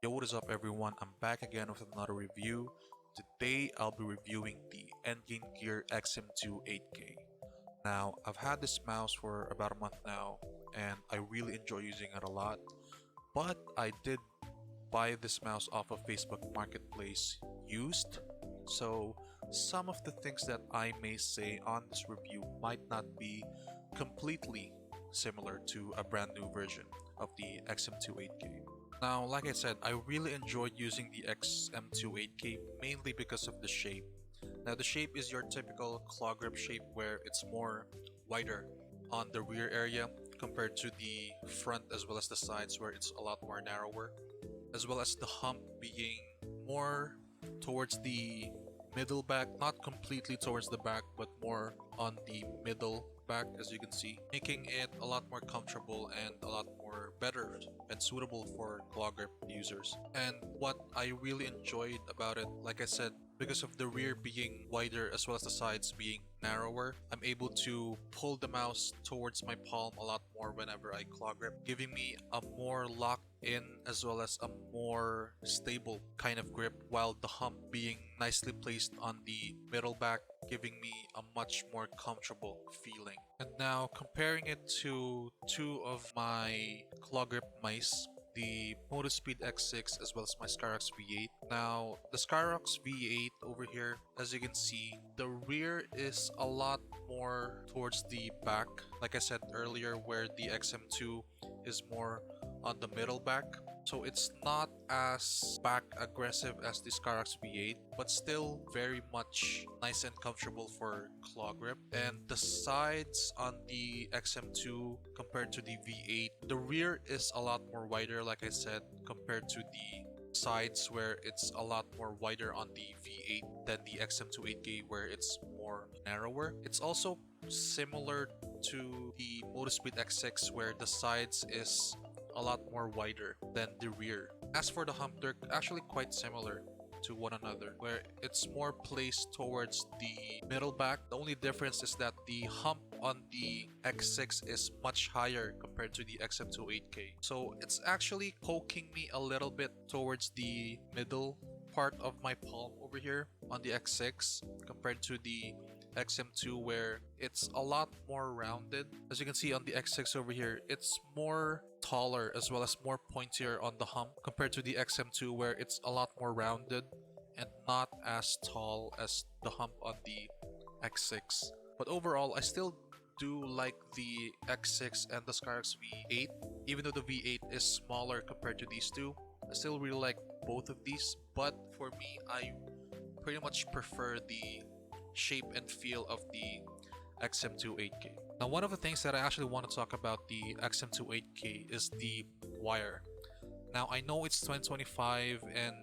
Yo, what is up everyone? I'm back again with another review. Today I'll be reviewing the Endgame Gear XM2 8K. Now, I've had this mouse for about a month now and I really enjoy using it a lot. But I did buy this mouse off of Facebook Marketplace used. So some of the things that I may say on this review might not be completely similar to a brand new version of the XM2 8K. Now, like I said, I really enjoyed using the XM2 8K mainly because of the shape. Now, the shape is your typical claw grip shape where it's more wider on the rear area compared to the front as well as the sides where it's a lot more narrower, as well as the hump being more towards the middle back, not completely towards the back, but more on the middle back, as you can see, making it a lot more comfortable and a lot more better and suitable for claw grip users. And what I really enjoyed about it, like I said, because of the rear being wider as well as the sides being narrower, I'm able to pull the mouse towards my palm a lot more whenever I claw grip, giving me a more locked in as well as a more stable kind of grip, while the hump being nicely placed on the middle back, giving me a much more comfortable feeling. And now comparing it to two of my claw grip mice, the Motospeed X6 as well as my Skyrox V8. Now, the Skyrox V8 over here, as you can see, the rear is a lot more towards the back, like I said earlier, where the XM2 is more on the middle back. So it's not as back aggressive as the Skyrox V8, but still very much nice and comfortable for claw grip. And the sides on the XM2 compared to the V8, the rear is a lot more wider, like I said, compared to the sides where it's a lot more wider on the V8 than the XM2 8K where it's more narrower. It's also similar to the Motospeed X6 where the sides is a lot more wider than the rear. As for the hump, they're actually quite similar to one another, where it's more placed towards the middle back. The only difference is that the hump on the X6 is much higher compared to the XM2 8K. So it's actually poking me a little bit towards the middle part of my palm over here on the X6 compared to the XM2 where it's a lot more rounded. As you can see on the X6 over here, it's more taller as well as more pointier on the hump compared to the XM2 where it's a lot more rounded and not as tall as the hump on the X6. But overall, I still do like the X6 and the Skyrox V8. Even though the V8 is smaller compared to these two, I still really like both of these. But for me, I pretty much prefer the shape and feel of the XM2 8K. Now, one of the things that I actually want to talk about the XM2 8K is the wire. Now, I know it's 2025 and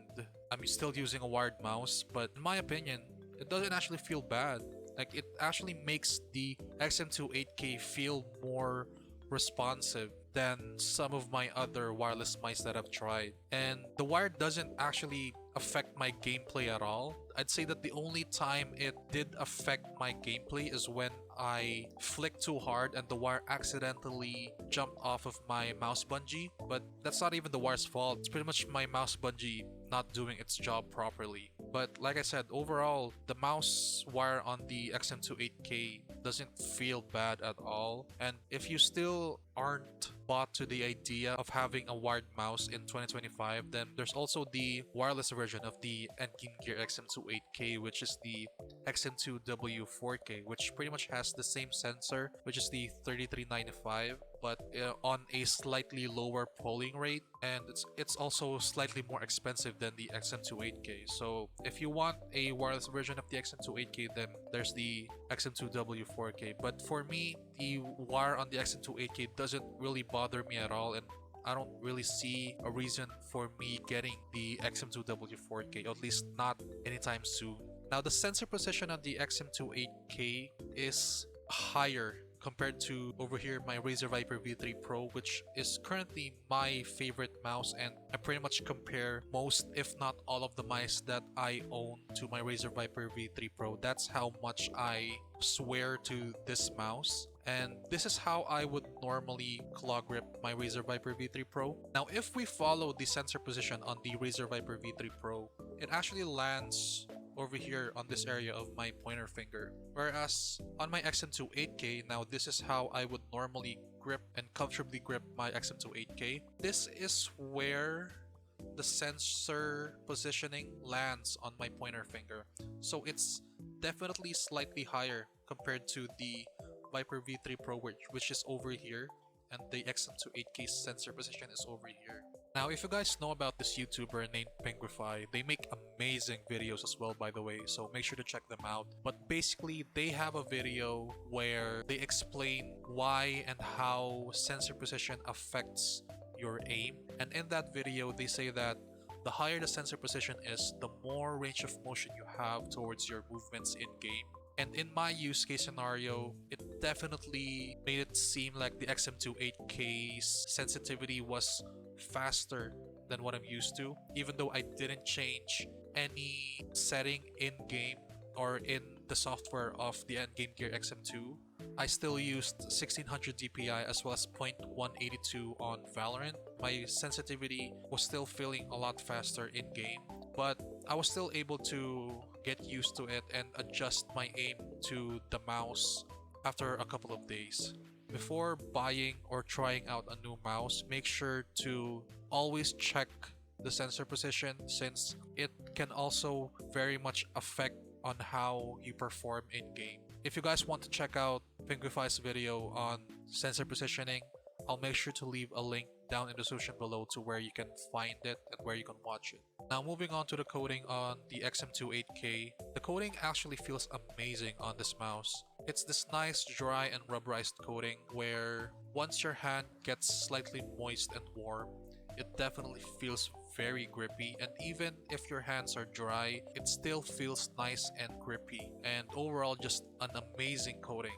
I'm still using a wired mouse, but in my opinion, it doesn't actually feel bad. Like, it actually makes the XM2 8K feel more responsive than some of my other wireless mice that I've tried. And the wire doesn't actually affect my gameplay at all. I'd say that the only time it did affect my gameplay is when I flicked too hard and the wire accidentally jumped off of my mouse bungee. But that's not even the wire's fault. It's pretty much my mouse bungee not doing its job properly. But like I said, overall, the mouse wire on the XM2 8K doesn't feel bad at all. And if you still aren't bought to the idea of having a wired mouse in 2025, then there's also the wireless version of the Endgame Gear XM2 8K, which is the XM2W 4K, which pretty much has the same sensor, which is the 3395, but on a slightly lower polling rate, and it's also slightly more expensive than the XM2 8K. So if you want a wireless version of the XM2 8K, then there's the XM2W 4K. But for me, the wire on the XM2 8K doesn't really bother me at all, and I don't really see a reason for me getting the XM2W 4K, or at least not anytime soon. Now, the sensor position on the XM2 8K is higher compared to over here my Razer Viper V3 Pro, which is currently my favorite mouse, and I pretty much compare most if not all of the mice that I own to my Razer Viper V3 Pro. That's how much I swear to this mouse. And this is how I would normally claw grip my Razer Viper V3 Pro. Now if we follow the sensor position on the Razer Viper V3 Pro, it actually lands over here on this area of my pointer finger. Whereas on my XM2 8K, now this is how I would normally grip and comfortably grip my XM2 8K. This is where the sensor positioning lands on my pointer finger. So it's definitely slightly higher compared to the Viper V3 Pro, which is over here, and the XM2 8K sensor position is over here. Now, if you guys know about this YouTuber named Pinguefy, they make amazing videos as well, by the way, so make sure to check them out. But basically, they have a video where they explain why and how sensor position affects your aim. And in that video, they say that the higher the sensor position is, the more range of motion you have towards your movements in game. And in my use case scenario, it definitely made it seem like the XM2 8K's sensitivity was faster than what I'm used to, even though I didn't change any setting in game or in the software of the Endgame Gear XM2. I still used 1600 DPI as well as 0.182 on Valorant. My sensitivity was still feeling a lot faster in game, but I was still able to get used to it and adjust my aim to the mouse after a couple of days. Before buying or trying out a new mouse, make sure to always check the sensor position, since it can also very much affect on how you perform in game. If you guys want to check out Pinguefy's video on sensor positioning, I'll make sure to leave a link down in the description below to where you can find it and where you can watch it. Now moving on to the coating on the XM2 8K, the coating actually feels amazing on this mouse. It's this nice dry and rubberized coating where once your hand gets slightly moist and warm, it definitely feels very grippy, and even if your hands are dry, it still feels nice and grippy, and overall just an amazing coating.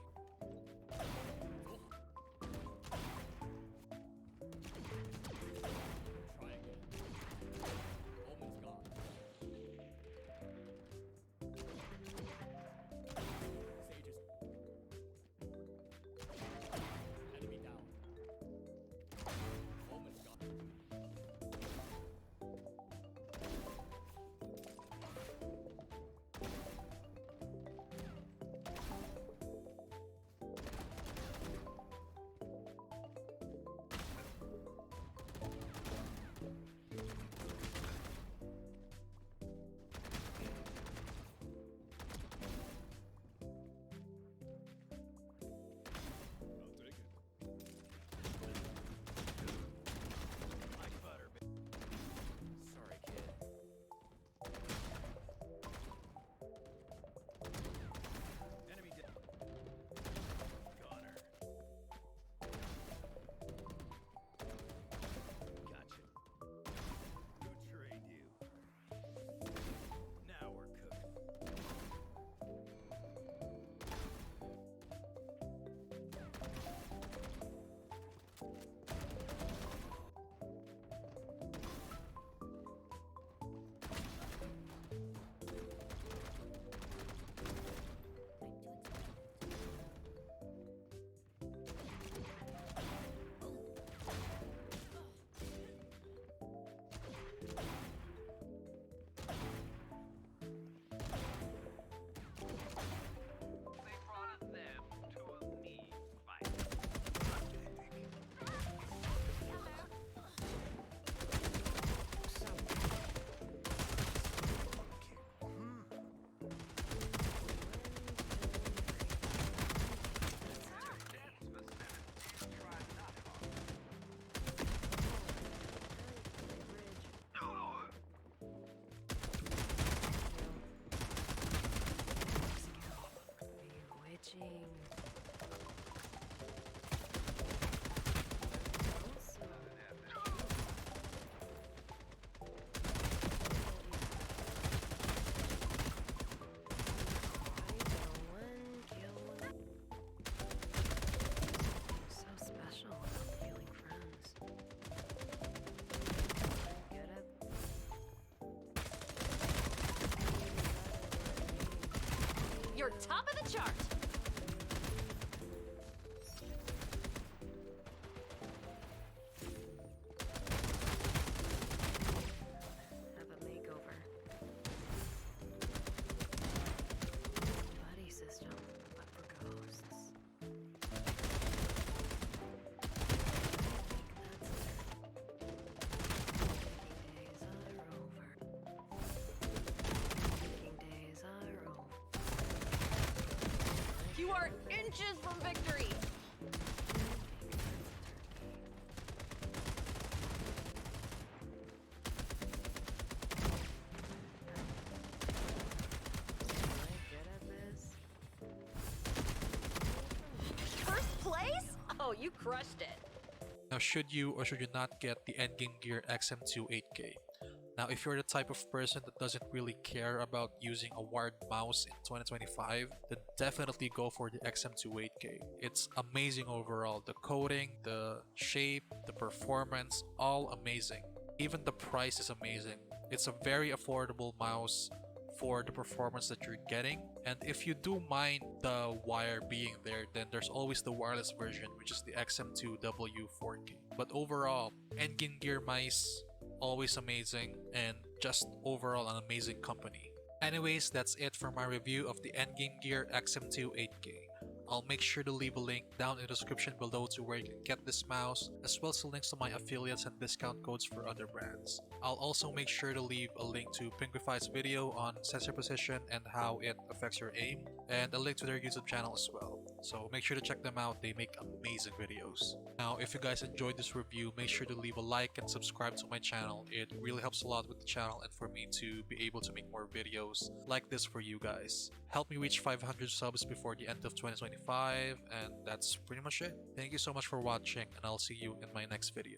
You're top of the chart. inches from victory. First place? Oh, you crushed it. Now, should you or should you not get the Endgame Gear XM2 8K? Now, if you're the type of person that doesn't really care about using a wired mouse in 2025, then definitely go for the XM2 8K. It's amazing overall. The coding, the shape, the performance, all amazing. Even the price is amazing. It's a very affordable mouse for the performance that you're getting. And if you do mind the wire being there, then there's always the wireless version, which is the XM2W 4K. But overall, Endgame Gear mice, always amazing, and just overall an amazing company. Anyways, that's it for my review of the Endgame Gear XM2 8K. I'll make sure to leave a link down in the description below to where you can get this mouse, as well as links to my affiliates and discount codes for other brands. I'll also make sure to leave a link to Pinguefy's video on sensor position and how it affects your aim, and a link to their YouTube channel as well. So make sure to check them out, they make amazing videos. Now, if you guys enjoyed this review, make sure to leave a like and subscribe to my channel. It really helps a lot with the channel and for me to be able to make more videos like this for you guys. Help me reach 500 subs before the end of 2025, and that's pretty much it. Thank you so much for watching, and I'll see you in my next video.